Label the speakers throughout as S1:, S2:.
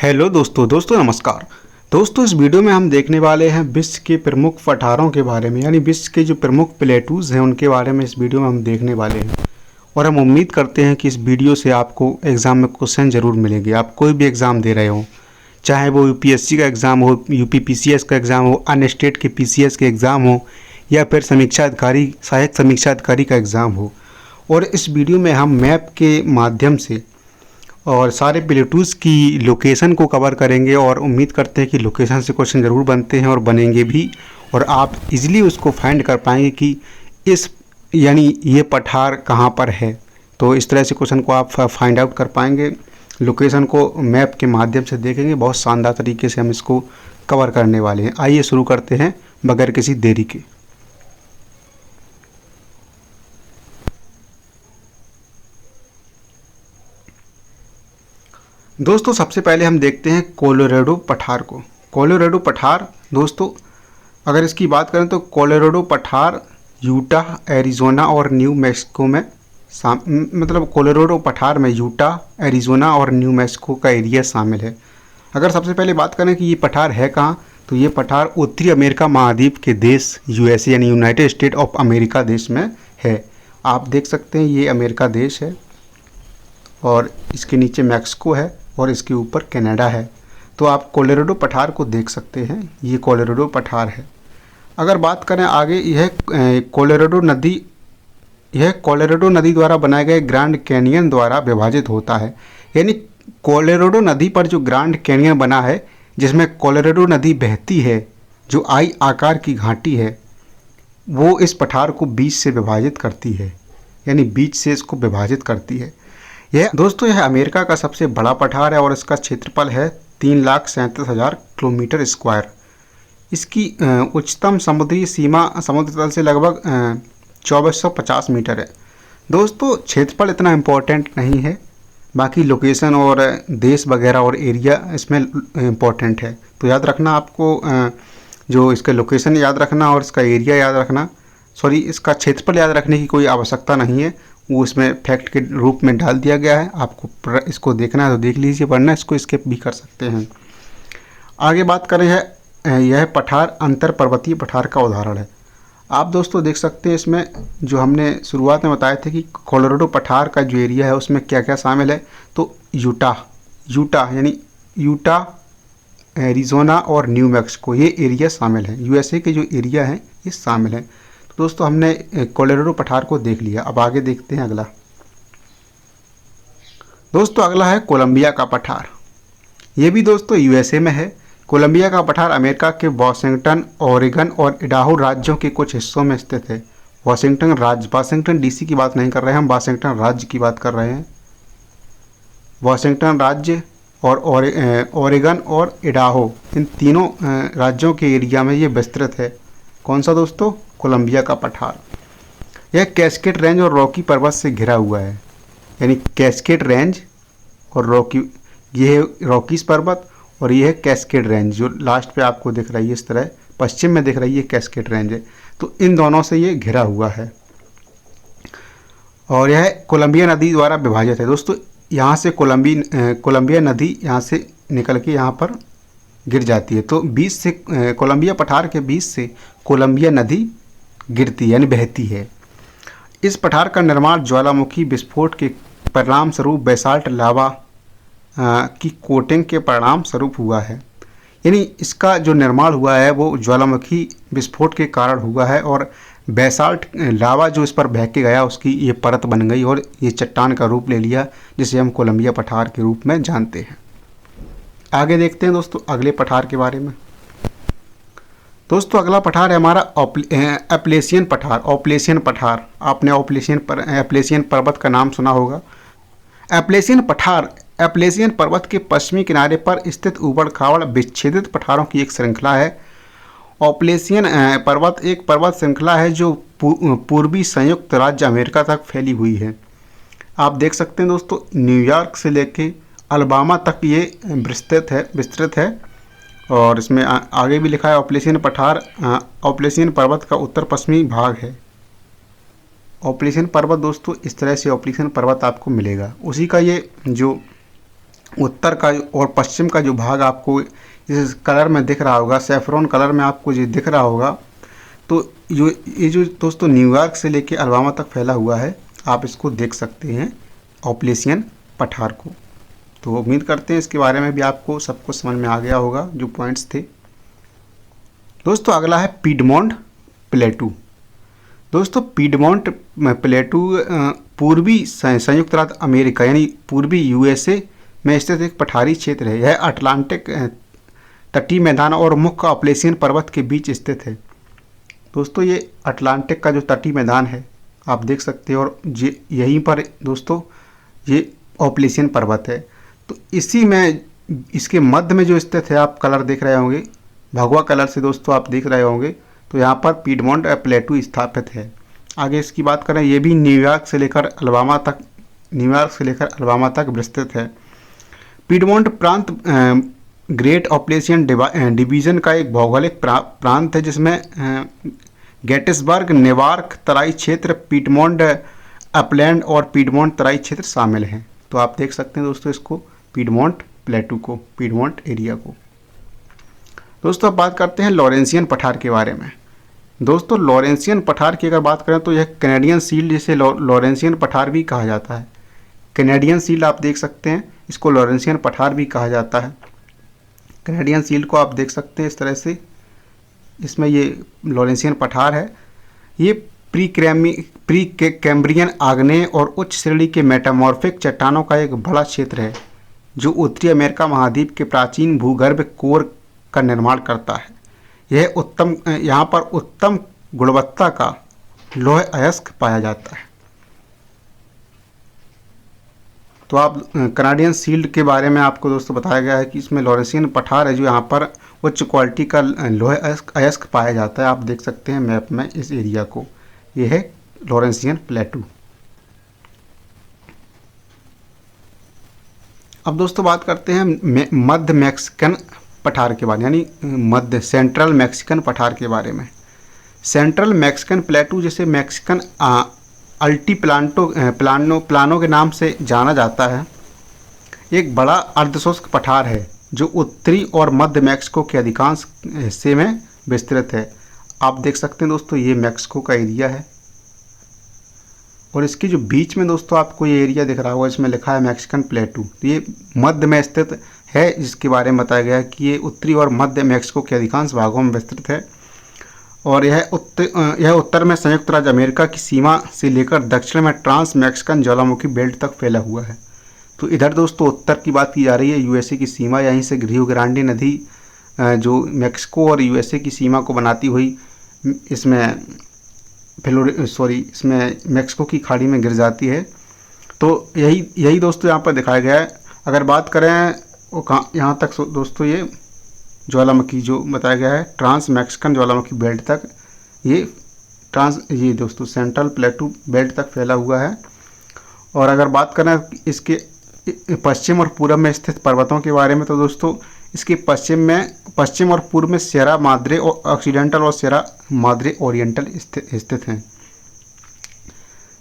S1: Hello दोस्तों नमस्कार। दोस्तों इस वीडियो में हम देखने वाले हैं विश्व के प्रमुख पठारों के बारे में, यानी विश्व के जो प्रमुख प्लेटूज़ हैं उनके बारे में इस वीडियो में हम देखने वाले हैं। और हम उम्मीद करते हैं कि इस वीडियो से आपको एग्ज़ाम में क्वेश्चन ज़रूर मिलेंगे। आप कोई भी एग्ज़ाम दे रहे हो, चाहे वो यूपीएससी का एग्ज़ाम हो, यूपीपीसीएस का एग्ज़ाम हो, अन्य स्टेट के पीसीएस के एग्ज़ाम हो, या फिर समीक्षा अधिकारी सहायक समीक्षा अधिकारी का एग्ज़ाम हो। और इस वीडियो में हम मैप के माध्यम से और सारे प्लेटूज़ की लोकेशन को कवर करेंगे और उम्मीद करते हैं कि लोकेशन से क्वेश्चन ज़रूर बनते हैं और बनेंगे भी, और आप इजीली उसको फाइंड कर पाएंगे कि इस यानी ये पठार कहाँ पर है। तो इस तरह से क्वेश्चन को आप फाइंड आउट कर पाएंगे। लोकेशन को मैप के माध्यम से देखेंगे, बहुत शानदार तरीके से हम इसको कवर करने वाले हैं। आइए शुरू करते हैं बगैर किसी देरी के। दोस्तों सबसे पहले हम देखते हैं कोलोराडो पठार को। कोलोराडो पठार दोस्तों अगर इसकी बात करें तो कोलोराडो पठार यूटा, एरिज़ोना और न्यू मैक्सिको में मतलब कोलोराडो पठार में यूटा, एरिज़ोना और न्यू मैक्सिको का एरिया शामिल है। अगर सबसे पहले बात करें कि ये पठार है कहाँ, तो ये पठार उत्तरी अमेरिका महाद्वीप के देश यूएसए यानी यूनाइटेड स्टेट ऑफ अमेरिका देश में है। आप देख सकते हैं ये अमेरिका देश है और इसके नीचे मैक्सिको है और इसके ऊपर कनाडा है। तो आप कोलोराडो पठार को देख सकते हैं, ये कोलोराडो पठार है। अगर बात करें आगे, यह कोलोराडो नदी द्वारा बनाए गए ग्रैंड कैनियन द्वारा विभाजित होता है। यानी कोलोराडो नदी पर जो ग्रैंड कैनियन बना है, जिसमें कोलोराडो नदी बहती है, जो आई आकार की घाटी है, वो इस पठार को बीच से विभाजित करती है, यानी बीच से इसको विभाजित करती है। यह दोस्तों यह अमेरिका का सबसे बड़ा पठार है और इसका क्षेत्रफल है 3,37,000 किलोमीटर स्क्वायर। इसकी उच्चतम समुद्री सीमा समुद्र तल से लगभग 2450 मीटर है। दोस्तों क्षेत्रफल इतना इम्पोर्टेंट नहीं है, बाकी लोकेशन और देश वगैरह और एरिया इसमें इम्पोर्टेंट है। तो याद रखना आपको, जो इसका लोकेशन याद रखना और इसका एरिया याद रखना, इसका क्षेत्रफल याद रखने की कोई आवश्यकता नहीं है, वो इसमें फैक्ट के रूप में डाल दिया गया है। आपको इसको देखना है तो देख लीजिए, वरना इसको स्किप भी कर सकते हैं। आगे बात करें यह पठार अंतर पर्वतीय पठार का उदाहरण है। आप दोस्तों देख सकते हैं इसमें, जो हमने शुरुआत में बताए थे कि कोलोराडो पठार का जो एरिया है उसमें क्या क्या शामिल है, तो यूटा यानी यूटा, एरिज़ोना और न्यू मैक्सिको ये एरिया शामिल है। यूएसए के जो एरिया हैं ये शामिल है। दोस्तों हमने कोलोराडो पठार को देख लिया, अब आगे देखते हैं अगला। दोस्तों अगला है कोलंबिया का पठार। ये भी दोस्तों यूएसए में है। कोलंबिया का पठार अमेरिका के वाशिंगटन, ओरेगन और इडाहो राज्यों के कुछ हिस्सों में स्थित है। वाशिंगटन डीसी की बात नहीं कर रहे हैं हम, वाशिंगटन राज्य की बात कर रहे हैं। वाशिंगटन राज्य और ओरेगन और इडाहो, इन तीनों राज्यों के एरिया में ये विस्तृत है। कौन सा दोस्तों? कोलंबिया का पठार। यह कैस्केड रेंज और रॉकी पर्वत से घिरा हुआ है, यानी कैस्केड रेंज और रॉकी, ये है रॉकीज पर्वत और ये है कैस्केड रेंज, जो लास्ट पे आपको दिख रही है इस तरह पश्चिम में दिख रही है कैस्केड रेंज है। तो इन दोनों से ये घिरा हुआ है और यह कोलंबिया नदी द्वारा विभाजित है। दोस्तों यहाँ से कोलंबिया नदी यहाँ से निकल के यहाँ पर गिर जाती है, तो बीच से कोलंबिया पठार के बीच से कोलंबिया नदी गिरती यानी बहती है। इस पठार का निर्माण ज्वालामुखी विस्फोट के परिणाम स्वरूप बेसाल्ट लावा की कोटिंग के परिणाम स्वरूप हुआ है। यानी इसका जो निर्माण हुआ है वो ज्वालामुखी विस्फोट के कारण हुआ है और बेसाल्ट लावा जो इस पर बह के गया उसकी ये परत बन गई और ये चट्टान का रूप ले लिया, जिसे हम कोलंबिया पठार के रूप में जानते हैं। आगे देखते हैं दोस्तों अगले पठार के बारे में। दोस्तों अगला पठार है हमारा एपलेशियन पठार। आपने एपलेशियन पर्वत का नाम सुना होगा। एपलेशियन पर्वत के पश्चिमी किनारे पर स्थित ऊबड़ खाबड़ विच्छेदित पठारों की एक श्रृंखला है। एपलेशियन पर्वत एक पर्वत श्रृंखला है जो पूर्वी संयुक्त राज्य अमेरिका तक फैली हुई है। आप देख सकते हैं दोस्तों, न्यूयॉर्क से लेके अलबामा तक ये विस्तृत है और इसमें आगे भी लिखा है एपलेशियन पर्वत का उत्तर पश्चिमी भाग है। एपलेशियन पर्वत दोस्तों इस तरह से एपलेशियन पर्वत आपको मिलेगा, उसी का ये जो उत्तर का और पश्चिम का जो भाग आपको इस कलर में दिख रहा होगा, सेफ्रॉन कलर में आपको ये दिख रहा होगा, तो ये जो दोस्तों न्यूयॉर्क से लेके अलबामा तक फैला हुआ है, आप इसको देख सकते हैं ऑपलेशियन पठार को। तो उम्मीद करते हैं इसके बारे में भी आपको सब कुछ समझ में आ गया होगा जो पॉइंट्स थे। दोस्तों अगला है पीडमोंट प्लेटू। दोस्तों पीडमोंट प्लेटू पूर्वी संयुक्त राज्य अमेरिका यानी पूर्वी यूएसए में स्थित एक पठारी क्षेत्र है। यह अटलांटिक तटीय मैदान और मुख्य ऑपलेशियन पर्वत के बीच स्थित है। दोस्तों ये अटलांटिक का जो तटीय मैदान है आप देख सकते हैं, और ये यहीं पर दोस्तों ये ऑपलेशियन पर्वत है। तो इसी में इसके मध्य में जो स्थित है, आप कलर देख रहे होंगे भगवा कलर से दोस्तों आप देख रहे होंगे, तो यहाँ पर पीडमोंट प्लेटू स्थापित है। आगे इसकी बात करें, ये भी न्यूयॉर्क से लेकर अलबामा तक विस्तृत है। पीडमोंट प्रांत ग्रेट ऑपलेशियन डिवीजन का एक भौगोलिक प्रांत है, जिसमें गेटिसबर्ग, नेवार्क तराई क्षेत्र, पीडमोंट अपलैंड और पीडमोंट तराई क्षेत्र शामिल हैं। तो आप देख सकते हैं दोस्तों इसको पीडमोंट प्लेटू को, पीडमोंट एरिया को। दोस्तों अब बात करते हैं लॉरेंसियन पठार के बारे में। दोस्तों लॉरेंसियन पठार की अगर बात करें तो यह कैनेडियन शील्ड, जिसे लॉरेंसियन पठार भी कहा जाता है। कैनेडियन शील्ड आप देख सकते हैं, इसको लॉरेंसियन पठार भी कहा जाता है। कैनेडियन शील्ड को आप देख सकते हैं इस तरह से, इसमें ये लॉरेंसियन पठार है। ये प्री कैम्ब्रियन आग्नेय और उच्च श्रेणी के मेटामॉर्फिक चट्टानों का एक बड़ा क्षेत्र है, जो उत्तरी अमेरिका महाद्वीप के प्राचीन भूगर्भ कोर का निर्माण करता है। यहाँ पर उत्तम गुणवत्ता का लौह अयस्क पाया जाता है। तो आप कैनेडियन शील्ड के बारे में आपको दोस्तों बताया गया है कि इसमें लॉरेंसियन पठार है, जो यहाँ पर उच्च क्वालिटी का लौह अयस्क पाया जाता है। आप देख सकते हैं मैप में इस एरिया को, यह है लॉरेंसियन प्लेटू। अब दोस्तों बात करते हैं मध्य मैक्सिकन पठार के बारे में, यानी मध्य सेंट्रल मैक्सिकन पठार के बारे में। सेंट्रल मैक्सिकन प्लेटू, जिसे मैक्सिकन प्लानो के नाम से जाना जाता है, एक बड़ा अर्धशुष्क पठार है जो उत्तरी और मध्य मैक्सिको के अधिकांश हिस्से में विस्तृत है। आप देख सकते हैं दोस्तों ये मैक्सिको का एरिया है, और इसके जो बीच में दोस्तों आपको ये एरिया दिख रहा होगा, इसमें लिखा है मैक्सिकन प्लेटू। तो ये मध्य में स्थित है, जिसके बारे में बताया गया है कि ये उत्तरी और मध्य मैक्सिको के अधिकांश भागों में विस्तृत है, और यह उत्तर में संयुक्त राज्य अमेरिका की सीमा से लेकर दक्षिण में ट्रांस मैक्सिकन ज्वालामुखी बेल्ट तक फैला हुआ है। तो इधर दोस्तों उत्तर की बात की जा रही है, यूएसए की सीमा, यहीं से रियो ग्रांडे नदी जो मैक्सिको और यूएसए की सीमा को बनाती हुई इसमें मैक्सिको की खाड़ी में गिर जाती है। तो यही दोस्तों यहाँ पर दिखाया गया है। अगर बात करें वो कहाँ यहाँ तक दोस्तों, ये ज्वालामुखी जो बताया गया है ट्रांस मैक्सिकन ज्वालामुखी बेल्ट तक, ये दोस्तों सेंट्रल प्लेटू बेल्ट तक फैला हुआ है। और अगर बात करें इसके पश्चिम और पूर्व में स्थित पर्वतों के बारे में, तो दोस्तों इसके पश्चिम और पूर्व में सियरा माद्रे ऑक्सीडेंटल और सियरा माद्रे ओरिएंटल स्थित हैं।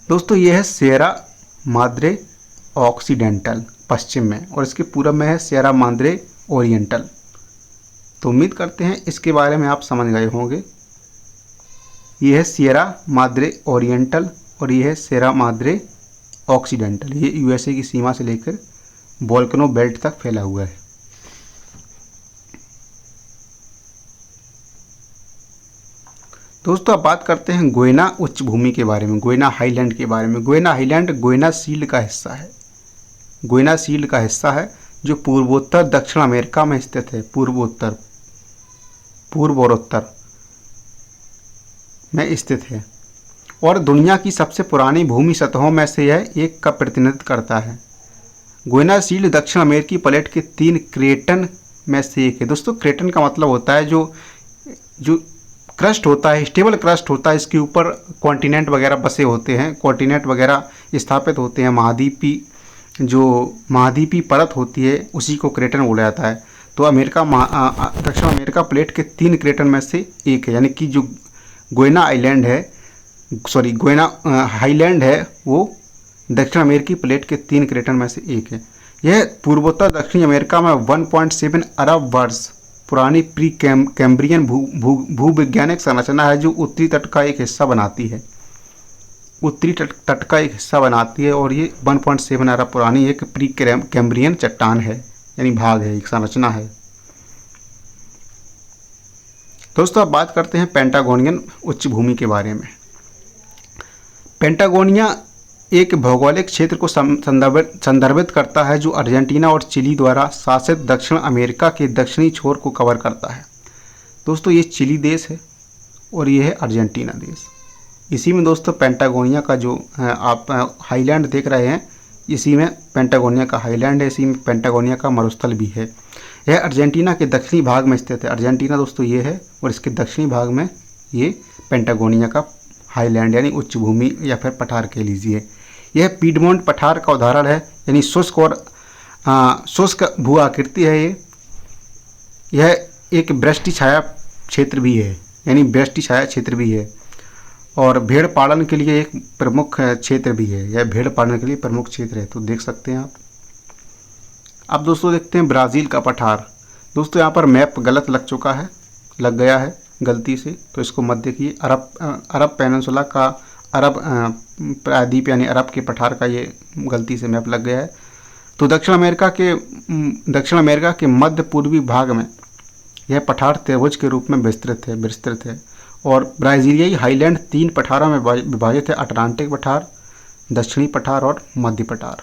S1: दोस्तों यह है सियरा माद्रे ऑक्सीडेंटल पश्चिम में, और इसके पूर्व में है सियरा माद्रे ओरिएंटल। तो उम्मीद करते हैं इसके बारे में आप समझ गए होंगे। यह है सियरा माद्रे ओरिएंटल और यह है सियरा माद्रे ऑक्सीडेंटल। ये यूएसए की सीमा से लेकर वोल्केनो बेल्ट तक फैला हुआ है। दोस्तों अब बात करते हैं गोयना उच्च भूमि के बारे में, गोयना हाईलैंड के बारे में। गोयना हाईलैंड गोयना शील्ड का हिस्सा है। गोयना शील्ड का हिस्सा है जो पूर्वोत्तर दक्षिण अमेरिका में स्थित है। पूर्व और उत्तर में स्थित है और दुनिया की सबसे पुरानी भूमि सतहों में से यह एक का प्रतिनिधित्व करता है। गोयना शील्ड दक्षिण अमेरिकी प्लेट के 3 क्रेटन में से एक है। दोस्तों क्रेटन का मतलब होता है जो क्रस्ट होता है, स्टेबल क्रस्ट होता है, इसके ऊपर कॉन्टिनेंट वगैरह बसे होते हैं, कॉन्टिनेंट वगैरह स्थापित होते हैं। महाद्वीपी परत होती है उसी को क्रेटन बोला जाता है। तो दक्षिण अमेरिका प्लेट के 3 क्रेटन में से एक है, यानी कि जो गोयना हाईलैंड है वो दक्षिण अमेरिकी प्लेट के 3 क्रेटन में से एक है। यह पूर्वोत्तर दक्षिणी अमेरिका में 1.7 अरब वर्ष पुरानी प्री कैम्ब्रियन भूवैज्ञानिक संरचना है, जो उत्तरी तट का एक हिस्सा बनाती है। उत्तरी तट का एक हिस्सा बनाती है और ये 1.7 अरब पुरानी एक प्री कैम्ब्रियन चट्टान है, यानी भाग है, एक संरचना है। दोस्तों अब बात करते हैं पेंटागोनियन उच्च भूमि के बारे में। पेंटागोनिया एक भौगोलिक क्षेत्र को संदर्भित करता है जो अर्जेंटीना और चिली द्वारा शासित दक्षिण अमेरिका के दक्षिणी छोर को कवर करता है। दोस्तों ये चिली देश है और ये है अर्जेंटीना देश। इसी में दोस्तों पेंटागोनिया का जो आप हाईलैंड देख रहे हैं, इसी में पेंटागोनिया का हाईलैंड है, इसी में पेंटागोनिया का मरुस्थल भी है। यह अर्जेंटीना के दक्षिणी भाग में स्थित है। अर्जेंटीना दोस्तों ये है और इसके दक्षिणी भाग में ये पेंटागोनिया का हाईलैंड यानी उच्च भूमि या फिर पठार कह लीजिए। यह पीडमोंट पठार का उदाहरण है, यानी शुष्क और शुष्क भू आकृति है। यह एक वृष्टि छाया क्षेत्र भी है, यानी वृष्टि छाया क्षेत्र भी है और भेड़ पालन के लिए एक प्रमुख क्षेत्र भी है। यह भेड़ पालन के लिए प्रमुख क्षेत्र है, तो देख सकते हैं आप। अब दोस्तों देखते हैं ब्राज़ील का पठार। दोस्तों यहाँ पर मैप गलत लग गया है गलती से, तो इसको मत देखिए। अरब पेनिनसुला का अरब प्रायद्वीप यानी अरब के पठार का ये गलती से मैप लग गया है। तो दक्षिण अमेरिका के मध्य पूर्वी भाग में यह पठार त्रिभुज के रूप में विस्तृत है और ब्राज़ीलियाई हाईलैंड 3 पठारों में विभाजित है: अटलांटिक पठार, दक्षिणी पठार और मध्य पठार।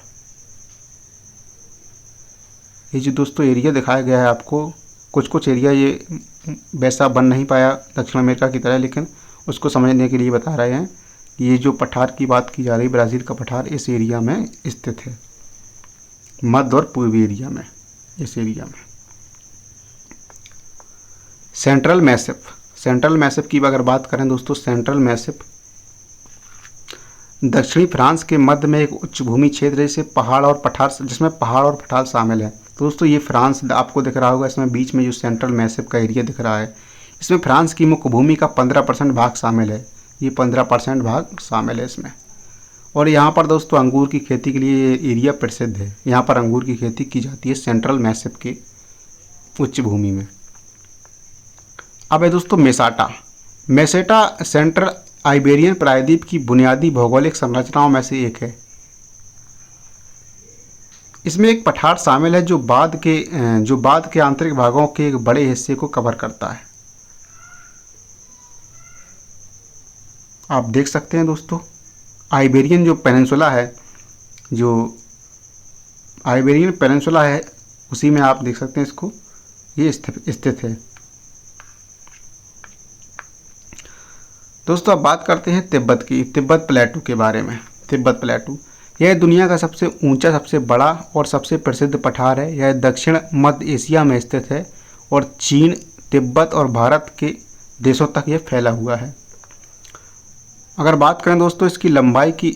S1: ये जो दोस्तों एरिया दिखाया गया है आपको, कुछ एरिया ये वैसा बन नहीं पाया दक्षिण अमेरिका की तरह, लेकिन उसको समझने के लिए बता रहे हैं कि ये जो पठार की बात की जा रही है, ब्राज़ील का पठार इस एरिया में स्थित है, मध्य और पूर्वी एरिया में, इस एरिया में। सेंट्रल मैसिव की अगर बात करें दोस्तों, सेंट्रल मैसिव दक्षिणी फ्रांस के मध्य में एक उच्च भूमि क्षेत्र है, जिसमें पहाड़ और पठार शामिल है। तो दोस्तों ये फ्रांस आपको दिख रहा होगा, इसमें बीच में जो सेंट्रल मैसिव का एरिया दिख रहा है, इसमें फ्रांस की मुख्य भूमि का 15% भाग शामिल है। ये 15% भाग शामिल है इसमें। और यहाँ पर दोस्तों अंगूर की खेती के लिए ये एरिया प्रसिद्ध है। यहाँ पर अंगूर की खेती की जाती है सेंट्रल मैसिव के उच्च भूमि में। अब है दोस्तों मेसेटा सेंट्रल आइबेरियन प्रायद्वीप की बुनियादी भौगोलिक संरचनाओं में से एक है। इसमें एक पठार शामिल है जो बाद के आंतरिक भागों के एक बड़े हिस्से को कवर करता है। आप देख सकते हैं दोस्तों, आइबेरियन जो पेनिनसुला है, उसी में आप देख सकते हैं इसको, ये स्थित है। दोस्तों अब बात करते हैं तिब्बत प्लेटू के बारे में। तिब्बत प्लेटू यह दुनिया का सबसे ऊंचा, सबसे बड़ा और सबसे प्रसिद्ध पठार है। यह दक्षिण मध्य एशिया में स्थित है और चीन, तिब्बत और भारत के देशों तक यह फैला हुआ है। अगर बात करें दोस्तों इसकी लंबाई की,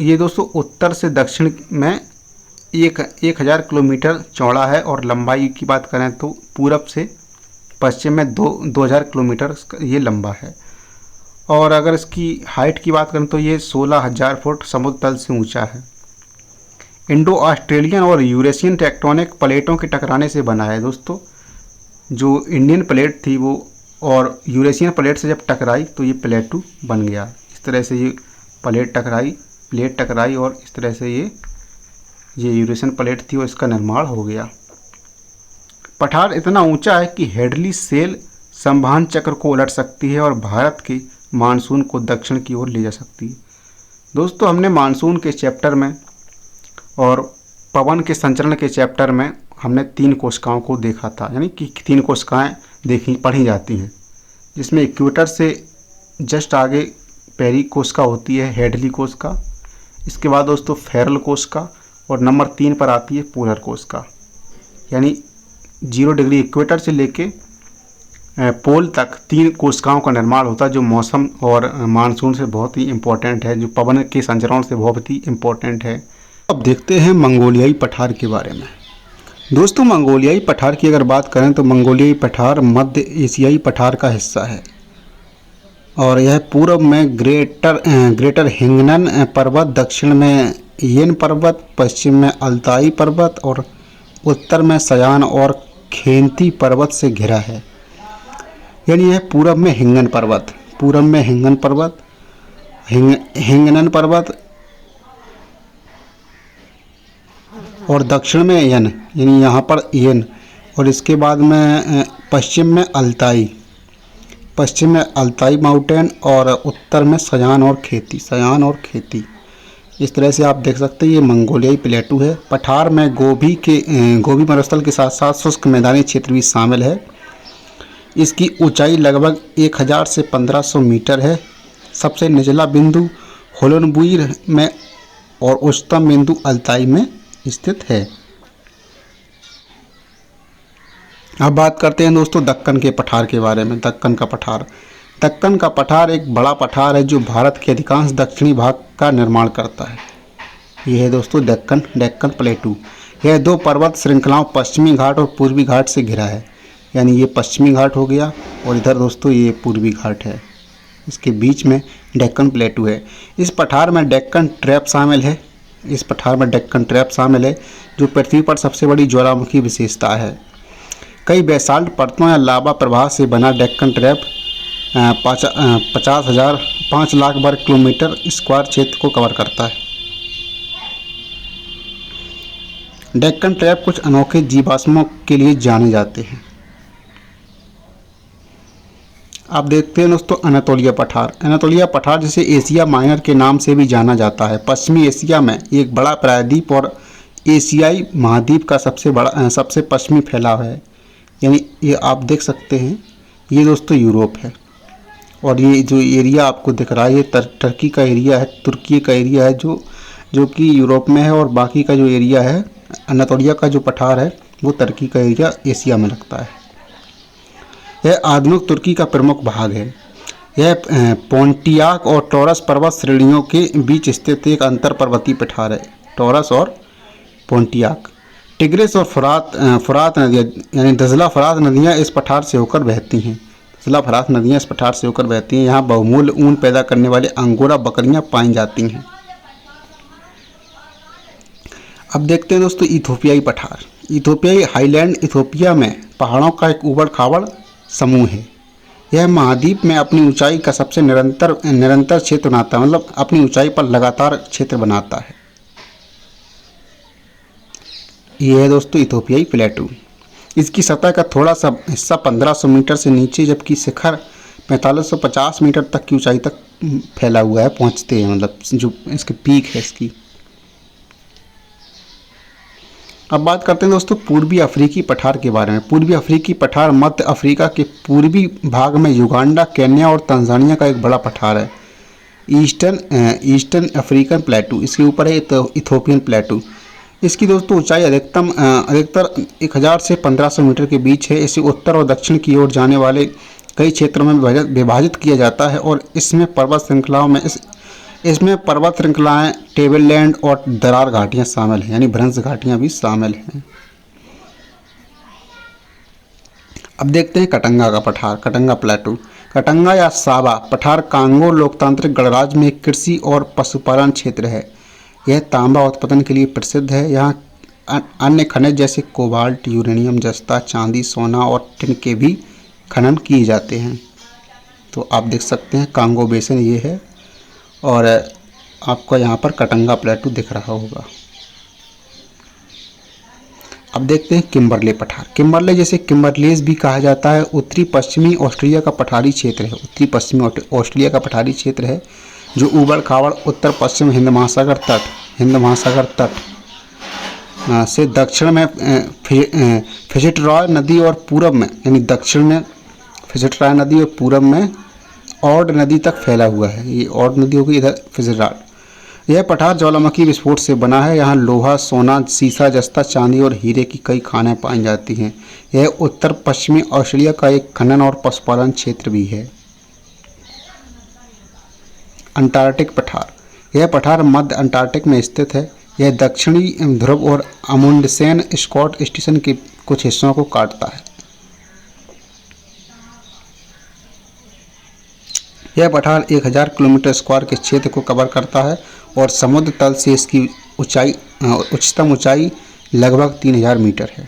S1: ये दोस्तों उत्तर से दक्षिण में 1000 किलोमीटर चौड़ा है और लंबाई की बात करें तो पूरब से पश्चिम में 2000 किलोमीटर ये लंबा है। और अगर इसकी हाइट की बात करें तो ये 16,000 फुट समुद्र तल से ऊंचा है। इंडो ऑस्ट्रेलियन और यूरेशियन टेक्टोनिक प्लेटों के टकराने से बना है दोस्तों। जो इंडियन प्लेट थी वो और यूरेशियन प्लेट से जब टकराई तो ये प्लेटू बन गया। इस तरह से ये प्लेट टकराई और इस तरह से ये यूरेशियन प्लेट थी और इसका निर्माण हो गया। पठार इतना ऊंचा है कि हेडली सेल संवहन चक्र को उलट सकती है और भारत के मानसून को दक्षिण की ओर ले जा सकती है। दोस्तों हमने मानसून के चैप्टर में और पवन के संचरण के चैप्टर में हमने 3 कोशिकाओं को देखा था, यानी कि 3 कोशिकाएं पढ़ी जाती हैं, जिसमें इक्वेटर से जस्ट आगे पहली कोशिका होती है हेडली कोशिका, इसके बाद दोस्तों फेरल कोशिका और नंबर 3 पर आती है पोलर कोशिका। यानी 0 डिग्री इक्वेटर से लेके पोल तक 3 कोशिकाओं का निर्माण होता है, जो मौसम और मानसून से बहुत ही इम्पोर्टेंट है, जो पवन के संचरण से बहुत ही इम्पोर्टेंट है। अब देखते हैं मंगोलियाई पठार के बारे में। दोस्तों मंगोलियाई पठार की अगर बात करें तो मंगोलियाई पठार मध्य एशियाई पठार का हिस्सा है और यह पूर्व में ग्रेटर हिंगनन पर्वत, दक्षिण में येन पर्वत, पश्चिम में अल्ताई पर्वत और उत्तर में सयान और खेंती पर्वत से घिरा है। यानी यह पूरब में हिंगन पर्वत, पूरब में हिंगन पर्वत, हिंगनन पर्वत और दक्षिण में यन, यानी यहाँ पर यन, और इसके बाद में पश्चिम में अल्ताई, पश्चिम में अल्ताई माउंटेन और उत्तर में सयान और खेती, सयान और खेती। इस तरह से आप देख सकते हैं ये मंगोलियाई प्लेटू है। पठार में गोबी मरुस्थल के साथ साथ शुष्क मैदानी क्षेत्र भी शामिल है। इसकी ऊंचाई लगभग 1000 से 1500 मीटर है। सबसे निचला बिंदु होलोनबुई में और उच्चतम बिंदु अल्ताई में स्थित है। अब बात करते हैं दोस्तों दक्कन के पठार के बारे में। दक्कन का पठार, दक्कन का पठार एक बड़ा पठार है जो भारत के अधिकांश दक्षिणी भाग का निर्माण करता है। यह है दोस्तों डेक्कन प्लेटू। यह 2 पर्वत श्रृंखलाओं पश्चिमी घाट और पूर्वी घाट से घिरा है। यानी ये पश्चिमी घाट हो गया और इधर दोस्तों ये पूर्वी घाट है। इसके बीच में डेक्कन प्लेटू है। इस पठार में डेक्कन ट्रैप शामिल है। इस पठार में डेक्कन ट्रैप शामिल है जो पृथ्वी पर सबसे बड़ी ज्वालामुखी विशेषता है। कई बेसाल्ट परतों या लावा प्रवाह से बना डेक्कन ट्रैप 5 लाख वर्ग किलोमीटर स्क्वायर क्षेत्र को कवर करता है। डेक्कन ट्रैप कुछ अनोखे जीवाश्मों के लिए जाने जाते हैं। आप देखते हैं दोस्तों अनातोलिया पठार। अनातोलिया पठार जिसे एशिया माइनर के नाम से भी जाना जाता है, पश्चिमी एशिया में एक बड़ा प्रायद्वीप और एशियाई महाद्वीप का सबसे पश्चिमी फैलाव है। यानी ये आप देख सकते हैं ये दोस्तों यूरोप है और ये जो एरिया आपको दिख रहा है ये टर्की का एरिया है, तुर्की का एरिया है जो कि यूरोप में है, और बाकी का जो एरिया है अनातोलिया का जो पठार है वो टर्की का एरिया एशिया में लगता है। यह आधुनिक तुर्की का प्रमुख भाग है। यह पोंटियाक और टॉरस पर्वत श्रेणियों के बीच स्थित एक अंतर पर्वतीय पठार है। टॉरस और पोंटियाक, टिग्रिस और फुरात नदियाँ यानी दजला फरात नदियाँ इस पठार से होकर बहती हैं। दजला फरात नदियाँ इस पठार से होकर बहती हैं। यहाँ बहुमूल्य ऊन पैदा करने वाले अंगोरा बकरियाँ पाई जाती हैं। अब देखते हैं दोस्तों इथोपियाई पठार। इथोपियाई हाईलैंड इथोपिया में पहाड़ों का एक उबड़ खाबड़ समूह है। यह महाद्वीप में अपनी ऊंचाई का सबसे निरंतर क्षेत्र बनाता है, मतलब अपनी ऊंचाई पर लगातार क्षेत्र बनाता है। यह है दोस्तों इथोपियाई प्लेटू। इसकी सतह का थोड़ा सा हिस्सा 1500 मीटर से नीचे, जबकि शिखर 4550 मीटर तक की ऊंचाई तक फैला हुआ है, पहुंचते हैं, मतलब जो इसकी पीक है इसकी। अब बात करते हैं दोस्तों पूर्वी अफ्रीकी पठार के बारे में। पूर्वी अफ्रीकी पठार मध्य अफ्रीका के पूर्वी भाग में युगांडा, केन्या और तंजानिया का एक बड़ा पठार है। ईस्टर्न अफ्रीकन प्लेटू, इसके ऊपर है इथोपियन प्लेटू। इसकी दोस्तों ऊंचाई अधिकतर 1000 से 1500 मीटर के बीच है। इसे उत्तर और दक्षिण की ओर जाने वाले कई क्षेत्रों में विभाजित किया जाता है और इसमें पर्वत श्रृंखलाएं, टेबललैंड और दरार घाटियां शामिल हैं, यानी भ्रंश घाटियां भी शामिल हैं। अब देखते हैं कटंगा का पठार, कटंगा प्लेटू। कटंगा या सावा पठार कांगो लोकतांत्रिक गणराज्य में कृषि और पशुपालन क्षेत्र है। यह तांबा उत्पादन के लिए प्रसिद्ध है। यहाँ अन्य खनिज जैसे कोबाल्ट, यूरेनियम, जस्ता, चांदी, सोना और टिन के भी खनन किए जाते हैं। तो आप देख सकते हैं कांगो बेसिन ये है और आपको यहाँ पर कटंगा प्लेटू दिख रहा होगा। अब देखते हैं किम्बरले पठार। किम्बरले जिसे किम्बरलेस भी कहा जाता है, उत्तरी पश्चिमी ऑस्ट्रेलिया का पठारी क्षेत्र है। उत्तरी पश्चिमी ऑस्ट्रेलिया का पठारी क्षेत्र है जो ऊबड़ खाबड़ उत्तर पश्चिम हिंद महासागर तट से दक्षिण में फिजिटरॉय नदी और पूरब में, यानी दक्षिण में फिजिटरॉय नदी और पूरब में ऑर्ड नदी तक फैला हुआ है। ये ऑर्ड नदी होगी, इधर फिजिटरॉय। यह पठार ज्वालामुखी विस्फोट से बना है। यहाँ लोहा, सोना, सीसा, जस्ता, चांदी और हीरे की कई खानें पाई जाती हैं। यह उत्तर पश्चिमी ऑस्ट्रेलिया का एक खनन और पशुपालन क्षेत्र भी है। अंटार्कटिक पठार। यह पठार मध्य अंटार्कटिक में स्थित है। यह दक्षिणी ध्रुव और अमुंडसेन स्कॉट स्टेशन के कुछ हिस्सों को काटता है। यह पठार 1000 किलोमीटर स्क्वायर के क्षेत्र को कवर करता है और समुद्र तल से इसकी उच्चतम ऊंचाई लगभग 3000 मीटर है।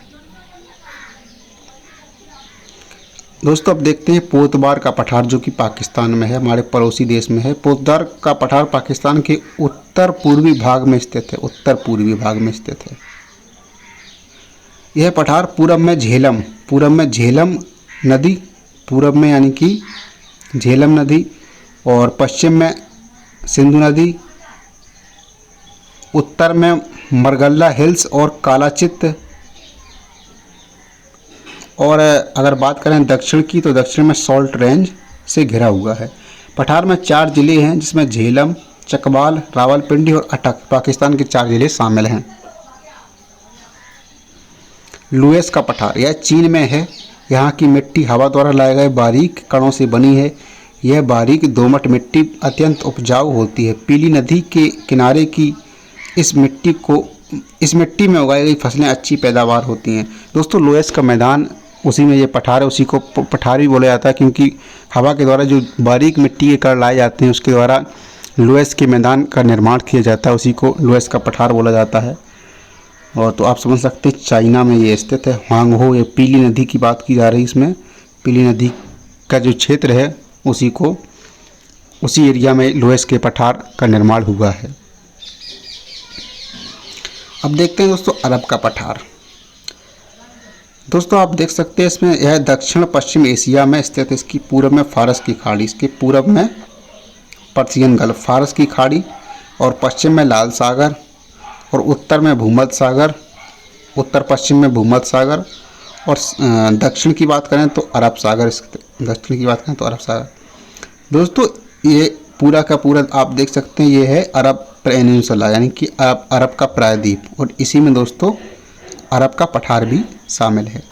S1: दोस्तों अब देखते हैं पोतबार का पठार जो कि पाकिस्तान में है, हमारे पड़ोसी देश में है। पोतबार का पठार पाकिस्तान के उत्तर पूर्वी भाग में स्थित है, उत्तर पूर्वी भाग में स्थित है। यह पठार पूरब में झेलम नदी, पूरब में यानी कि झेलम नदी, और पश्चिम में सिंधु नदी, उत्तर में मरगल्ला हिल्स और कालाचित, और अगर बात करें दक्षिण की तो दक्षिण में सॉल्ट रेंज से घिरा हुआ है। पठार में 4 ज़िले हैं जिसमें झेलम, चकवाल, रावलपिंडी और अटक पाकिस्तान के 4 ज़िले शामिल हैं। लुएस का पठार यह चीन में है। यहाँ की मिट्टी हवा द्वारा लाए गए बारीक कणों से बनी है। यह बारीक दोमट मिट्टी अत्यंत उपजाऊ होती है। पीली नदी के किनारे की इस मिट्टी में उगाई गई फसलें अच्छी पैदावार होती हैं। दोस्तों लुएस का मैदान, उसी में ये पठार है, उसी को पठार भी बोला जाता है क्योंकि हवा के द्वारा जो बारीक मिट्टी के कण लाए जाते हैं उसके द्वारा लुएस के मैदान का निर्माण किया जाता है, उसी को लुएस का पठार बोला जाता है। और तो आप समझ सकते हैं चाइना में ये स्थित है। ह्वांगहो, ये पीली नदी की बात की जा रही है इसमें। पीली नदी का जो क्षेत्र है उसी एरिया में लुएस के पठार का निर्माण हुआ है। अब देखते हैं दोस्तों अरब का पठार। दोस्तों आप देख सकते हैं इसमें यह दक्षिण पश्चिम एशिया में स्थित है। इसकी पूर्व में फारस की खाड़ी, इसके पूर्व में पर्शियन गल्फ, फारस की खाड़ी, और पश्चिम में लाल सागर, और उत्तर में भूमध्य सागर, उत्तर पश्चिम में भूमध्य सागर, और दक्षिण की बात करें तो अरब सागर। दक्षिण की बात करें तो अरब सागर। दोस्तों ये पूरा का पूरा आप देख सकते हैं ये है अरब पेनिनसुला यानी कि अरब का प्रायद्वीप, और इसी में दोस्तों अरब का पठार भी शामिल है।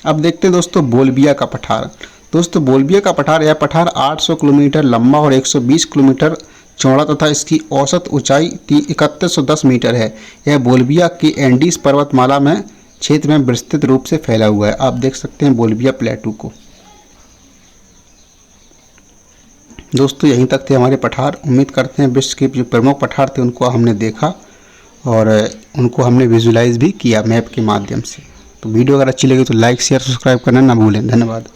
S1: अब देखते हैं दोस्तों बोल्बिया का पठार। दोस्तों बोल्बिया का पठार, यह पठार 800 किलोमीटर लंबा और 120 किलोमीटर चौड़ा तथा इसकी औसत ऊंचाई 3110 मीटर है। यह बोल्बिया की एंडीज पर्वतमाला में क्षेत्र में विस्तृत रूप से फैला हुआ है। आप देख सकते हैं बोल्बिया प्लेटू को। दोस्तों यहीं तक थे हमारे पठार। उम्मीद करते हैं विश्व के जो प्रमुख पठार थे उनको हमने देखा और उनको हमने विजुलाइज भी किया मैप के माध्यम से। तो वीडियो अगर अच्छी लगी तो लाइक शेयर सब्सक्राइब करना ना भूलें। धन्यवाद।